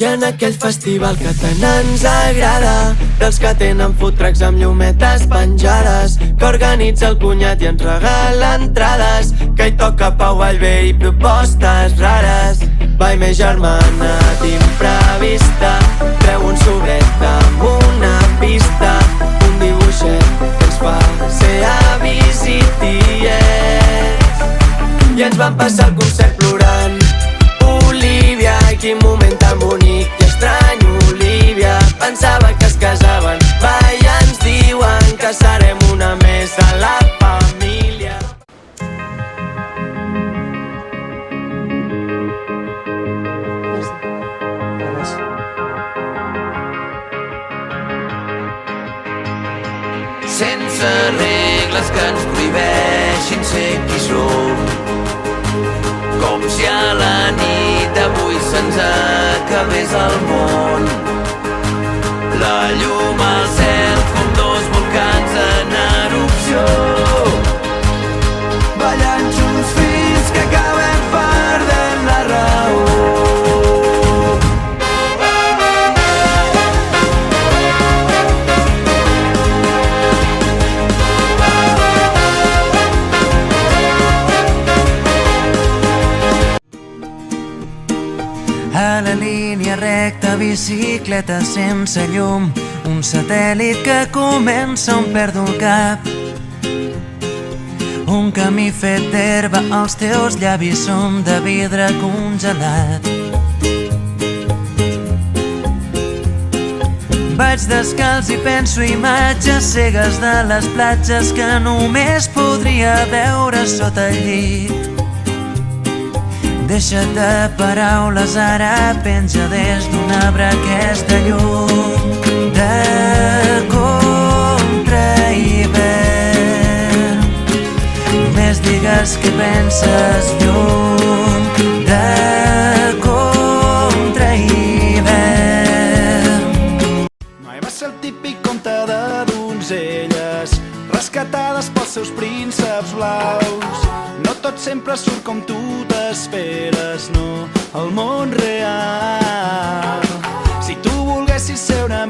I en aquell festival que tant ens agrada, dels que tenen food trucks amb llumetes penjades, que organitza el cunyat i ens regala entrades, que hi toca Pau Vallvé i propostes rares. Vai, més germana d'imprevista, treu un sobret amb una pista, un dibuixet que ens fa ser avis i tiets. I ens vam passar el concert plorant. Olivia, quin moment tan bonic i estrany. Olivia, pensava que es casaven. Va, i ens diuen que serem una més a la família. Sense regles que ens prohibeixin ser qui som, com si a la nit d'avui se'ns acabés el món. La llum al cel com dos volcans en erupció, ballant junts fins que acabem perdent la raó. A la línia recta, bicicleta sense llum, un satèl·lit que comença on perdo el cap. Un camí fet d'herba, els teus llavis són de vidre congelat. Vaig descalç i penso imatges cegues de les platges que només podria veure sota el llit. Deixa't de paraules, ara penja des d'un arbre aquesta llum de contra hivern. Només digues què penses, llum de contra hivern. Mai va ser el típic conte de donzelles rescatades pels seus prínceps blaus. No tot sempre surt com tu t'esperes, no, el món real. Si tu volguessis ser una